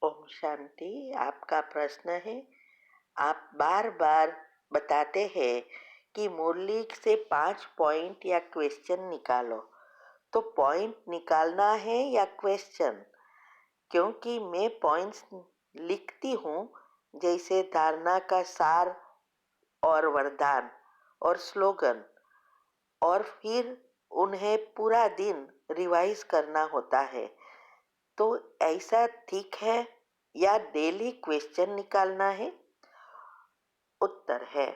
ओम शांति। आपका प्रश्न है, आप बार बार बताते हैं कि मुरली से 5 पॉइंट या क्वेश्चन निकालो। तो पॉइंट निकालना है या क्वेश्चन? क्योंकि मैं पॉइंट्स लिखती हूँ, जैसे धारणा का सार और वरदान और स्लोगन, और फिर उन्हें पूरा दिन रिवाइज करना होता है। तो ऐसा ठीक है या डेली क्वेश्चन निकालना है? उत्तर है,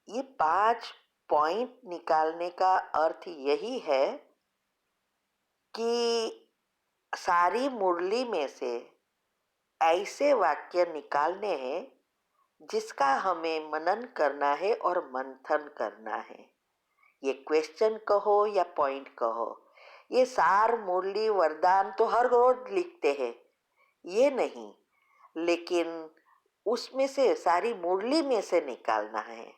ये 5 पॉइंट निकालने का अर्थ यही है कि सारी मुरली में से ऐसे वाक्य निकालने हैं जिसका हमें मनन करना है और मंथन करना है। ये क्वेश्चन कहो या पॉइंट कहो, ये सार मुरली वरदान तो हर रोज लिखते हैं, ये नहीं, लेकिन उसमें से सारी मुरली में से निकालना है।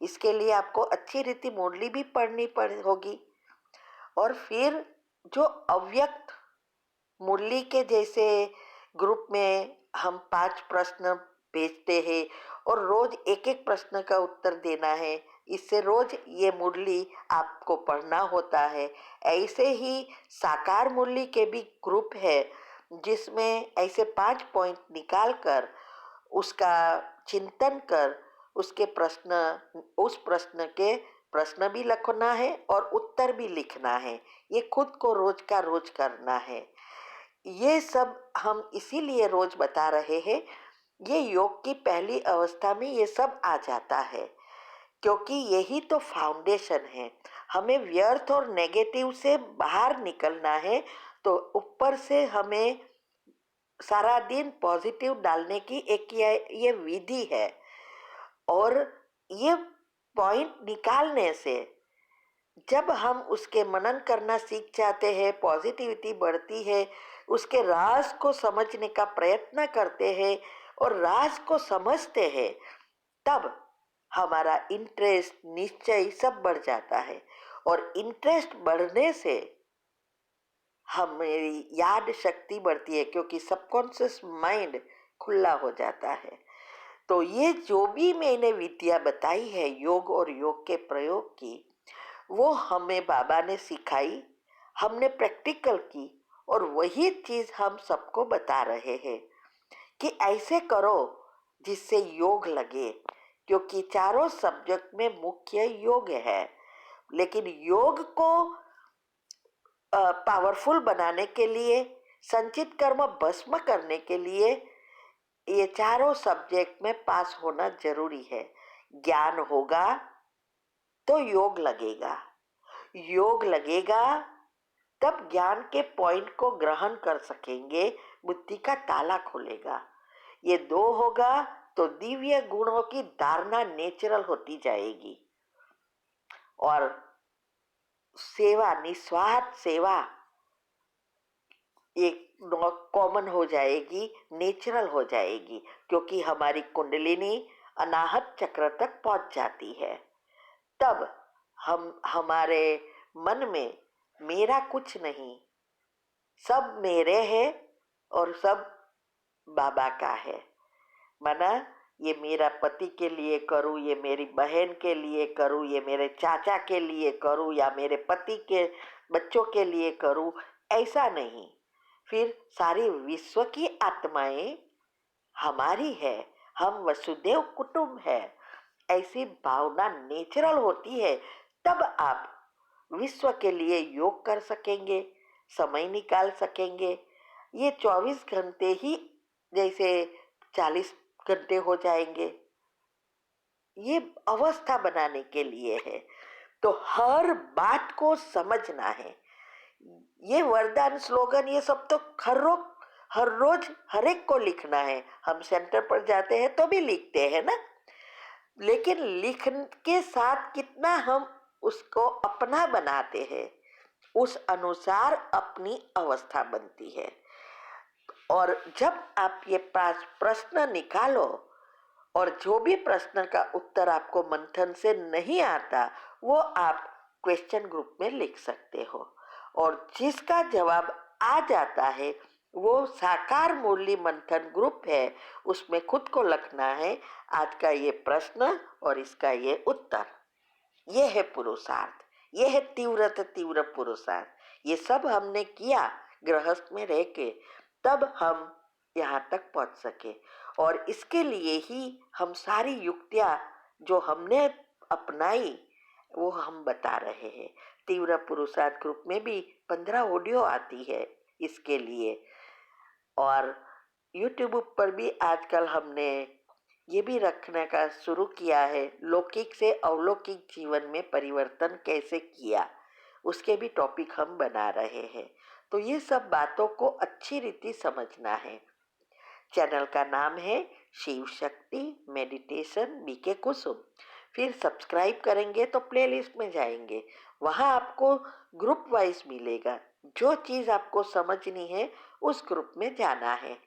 इसके लिए आपको अच्छी रीति मुरली भी पढ़नी होगी। और फिर जो अव्यक्त मुरली के जैसे ग्रुप में हम 5 प्रश्न भेजते हैं और रोज एक एक प्रश्न का उत्तर देना है, इससे रोज ये मुरली आपको पढ़ना होता है। ऐसे ही साकार मुरली के भी ग्रुप है जिसमें ऐसे 5 पॉइंट निकाल कर उसका चिंतन कर उसके उस प्रश्न के प्रश्न भी लिखना है और उत्तर भी लिखना है। ये खुद को रोज का रोज करना है। ये सब हम इसीलिए रोज बता रहे हैं। ये योग की पहली अवस्था में ये सब आ जाता है, क्योंकि यही तो फाउंडेशन है। हमें व्यर्थ और नेगेटिव से बाहर निकलना है, तो ऊपर से हमें सारा दिन पॉजिटिव डालने की एक ये विधि है। और ये पॉइंट निकालने से जब हम उसके मनन करना सीख जाते हैं, पॉजिटिविटी बढ़ती है, उसके राज को समझने का प्रयत्न करते हैं और राज को समझते हैं, तब हमारा इंटरेस्ट निश्चय सब बढ़ जाता है। और इंटरेस्ट बढ़ने से हमारी याद शक्ति बढ़ती है, क्योंकि सबकॉन्शियस माइंड खुला हो जाता है। तो ये जो भी मैंने विद्या बताई है योग और योग के प्रयोग की, वो हमें बाबा ने सिखाई, हमने प्रैक्टिकल की, और वही चीज हम सबको बता रहे हैं कि ऐसे करो जिससे योग लगे। क्योंकि चारों सब्जेक्ट में मुख्य योग है, लेकिन योग को पावरफुल बनाने के लिए, संचित कर्म भस्म करने के लिए ये चारों सब्जेक्ट में पास होना जरूरी है। ज्ञान होगा तो योग लगेगा, योग लगेगा तब ज्ञान के पॉइंट को ग्रहण कर सकेंगे, बुद्धि का ताला खुलेगा। ये 2 होगा तो दिव्य गुणों की धारणा नेचुरल होती जाएगी और सेवा, निस्वार्थ सेवा एक कॉमन हो जाएगी, नेचुरल हो जाएगी, क्योंकि हमारी कुंडलिनी अनाहत चक्र तक पहुंच जाती है। तब हम हमारे मन में मेरा कुछ नहीं, सब मेरे है और सब बाबा का है। माना ये मेरा पति के लिए करूँ, ये मेरी बहन के लिए करूँ, ये मेरे चाचा के लिए करूँ, या मेरे पति के बच्चों के लिए करूँ, ऐसा नहीं। फिर सारी विश्व की आत्माएं हमारी है, हम वसुदेव कुटुंब है, ऐसी भावना नेचुरल होती है। तब आप विश्व के लिए योग कर सकेंगे, समय निकाल सकेंगे। ये 24 घंटे ही जैसे 40 घंटे हो जाएंगे। ये अवस्था बनाने के लिए है, तो हर बात को समझना है। ये वरदान स्लोगन ये सब तो हर रोज हर एक को लिखना है। हम सेंटर पर जाते हैं तो भी लिखते हैं ना, लेकिन लिख के साथ कितना हम उसको अपना बनाते हैं, उस अनुसार अपनी अवस्था बनती है। और जब आप ये 5 प्रश्न निकालो, और जो भी प्रश्न का उत्तर आपको मंथन से नहीं आता, वो आप क्वेश्चन ग्रुप में लिख सकते हो। और जिसका जवाब आ जाता है वो साकार मुरली मंथन ग्रुप है, उसमें खुद को लिखना है आज का ये प्रश्न और इसका ये उत्तर। ये है पुरुषार्थ, ये है तीव्र पुरुषार्थ। ये सब हमने किया गृहस्थ में रह के, तब हम यहाँ तक पहुँच सके। और इसके लिए ही हम सारी युक्तियाँ जो हमने अपनाई वो हम बता रहे हैं। तीव्र पुरुषार्थ ग्रुप में भी 15 ऑडियो आती है इसके लिए। और यूट्यूब पर भी आजकल हमने ये भी रखने का शुरू किया है, लौकिक से अलौकिक जीवन में परिवर्तन कैसे किया, उसके भी टॉपिक हम बना रहे हैं। तो ये सब बातों को अच्छी रीति समझना है। चैनल का नाम है शिव शक्ति मेडिटेशन बीके कुसुम। फिर सब्सक्राइब करेंगे तो प्लेलिस्ट में जाएंगे, वहाँ आपको ग्रुप वाइज मिलेगा। जो चीज़ आपको समझनी है उस ग्रुप में जाना है,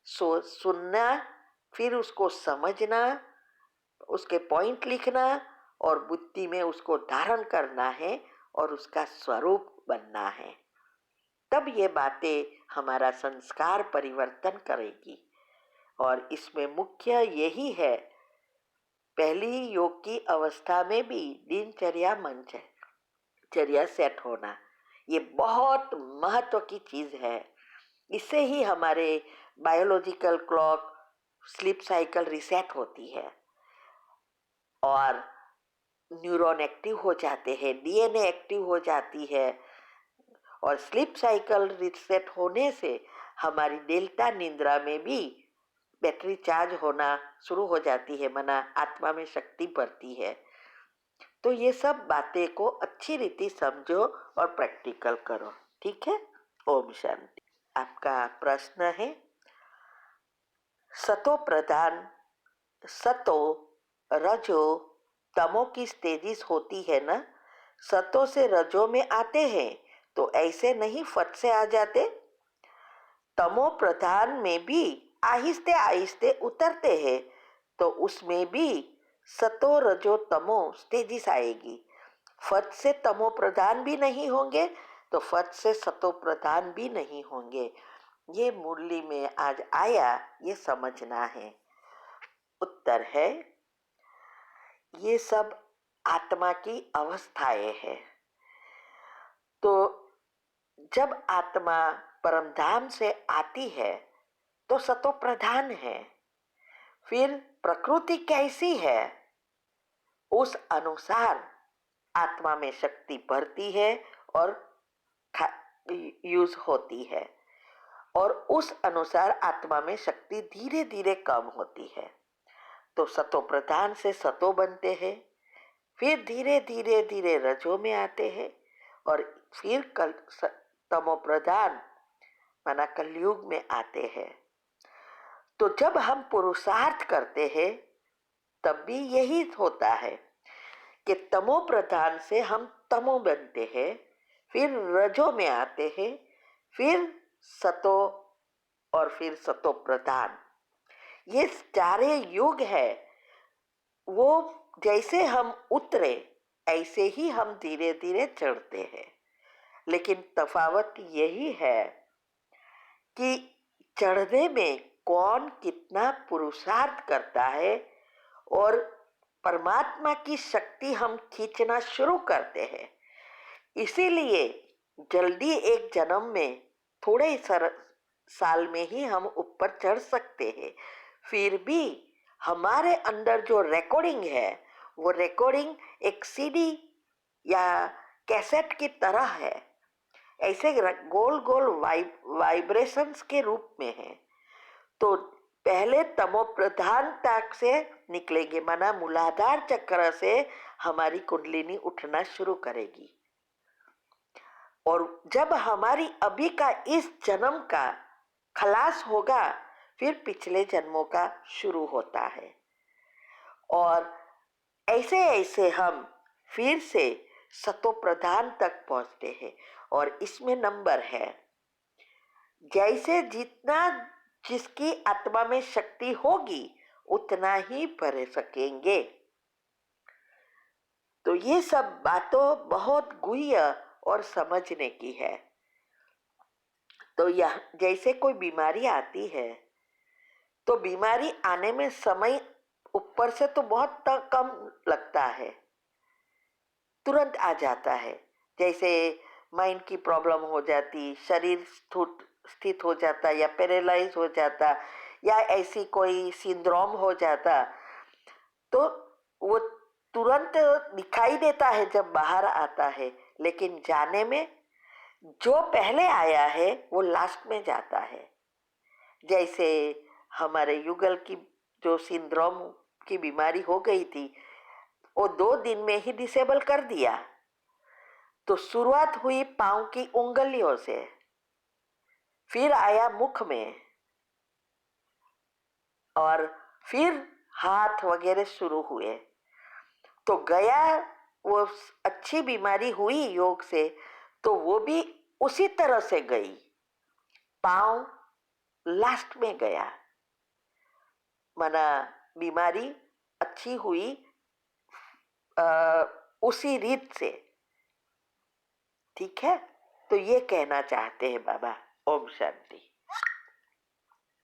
सुनना, फिर उसको समझना, उसके पॉइंट लिखना और बुद्धि में उसको धारण करना है और उसका स्वरूप बनना है। तब ये बातें हमारा संस्कार परिवर्तन करेगी। और इसमें मुख्य यही है, पहली योग की अवस्था में भी दिनचर्या चर्या सेट होना, ये बहुत महत्व की चीज है। इससे ही हमारे biological clock, sleep cycle reset होती है और न्यूरॉन एक्टिव हो जाते हैं, डीएनए एक्टिव हो जाती है। और स्लीप साइकिल रिसेट होने से हमारी डेल्टा निद्रा में भी बैटरी चार्ज होना शुरू हो जाती है, मना आत्मा में शक्ति बढ़ती है। तो ये सब बातें को अच्छी रीति समझो और प्रैक्टिकल करो, ठीक है। ओम शांति। आपका प्रश्न है, सतो प्रधान, सतो रजो तमो की स्टेजिस होती है ना, सतो से रजो में आते हैं तो ऐसे नहीं फट से आ जाते। तमो प्रधान में भी आहिस्ते आहिस्ते उतरते हैं तो उसमें भी सतो रजो तमो स्टेजिस आएगी। फट से तमो प्रधान भी नहीं होंगे तो फट से सतो प्रधान भी नहीं होंगे। ये मुरली में आज आया, ये समझना है। उत्तर है, ये सब आत्मा की अवस्थाएं हैं। तो जब आत्मा परमधाम से आती है तो सतो प्रधान है। फिर प्रकृति कैसी है उस अनुसार आत्मा में शक्ति बढ़ती है और यूज होती है, और उस अनुसार आत्मा में शक्ति धीरे धीरे कम होती है। तो सतो प्रधान से सतो बनते हैं, फिर धीरे धीरे धीरे रजो में आते हैं और फिर तमो प्रधान माना कलयुग में आते हैं। तो जब हम पुरुषार्थ करते हैं तब भी यही होता है कि तमो प्रधान से हम तमो बनते हैं, फिर रजो में आते हैं, फिर सतो और फिर सतो प्रधान। ये चारे युग है, वो जैसे हम उतरे ऐसे ही हम धीरे धीरे चढ़ते हैं। लेकिन तफावत यही है कि चढ़ने में कौन कितना पुरुषार्थ करता है और परमात्मा की शक्ति हम खींचना शुरू करते हैं। इसीलिए जल्दी एक जन्म में थोड़े साल में ही हम ऊपर चढ़ सकते हैं। फिर भी हमारे अंदर जो रिकॉर्डिंग है वो रिकॉर्डिंग एक सीडी या कैसेट की तरह है, ऐसे गोल गोल वाइब्रेशंस के रूप में है। तो पहले तमो प्रधानता से निकलेंगे, माना मूलाधार चक्र से हमारी कुंडलिनी उठना शुरू करेगी। और जब हमारी अभी का इस जन्म का खलास होगा फिर पिछले जन्मों का शुरू होता है। और ऐसे ऐसे हम फिर से सतो प्रधान तक पहुंचते हैं। और इसमें नंबर है, जैसे जितना जिसकी आत्मा में शक्ति होगी उतना ही भर सकेंगे। तो ये सब बातों बहुत गुह्य और समझने की है। तो यह जैसे कोई बीमारी आती है तो बीमारी आने में समय ऊपर से तो बहुत कम लगता है, तुरंत आ जाता है। जैसे माइंड की प्रॉब्लम हो जाती, शरीर स्थित हो जाता या पैरालाइज हो जाता या ऐसी कोई सिंड्रोम हो जाता, तो वो तुरंत दिखाई देता है जब बाहर आता है, लेकिन जाने में जो पहले आया है वो लास्ट में जाता है। जैसे हमारे युगल की जो सिंड्रोम की बीमारी हो गई थी, वो 2 दिन में ही डिसेबल कर दिया। तो शुरुआत हुई पांव की उंगलियों से, फिर आया मुख में, और फिर हाथ वगैरह शुरू हुए। तो गया, वो अच्छी बीमारी हुई योग से, तो वो भी उसी तरह से गई, पांव लास्ट में गया। माना बीमारी अच्छी हुई उसी रीत से। ठीक है, तो ये कहना चाहते हैं बाबा। ओम शांति।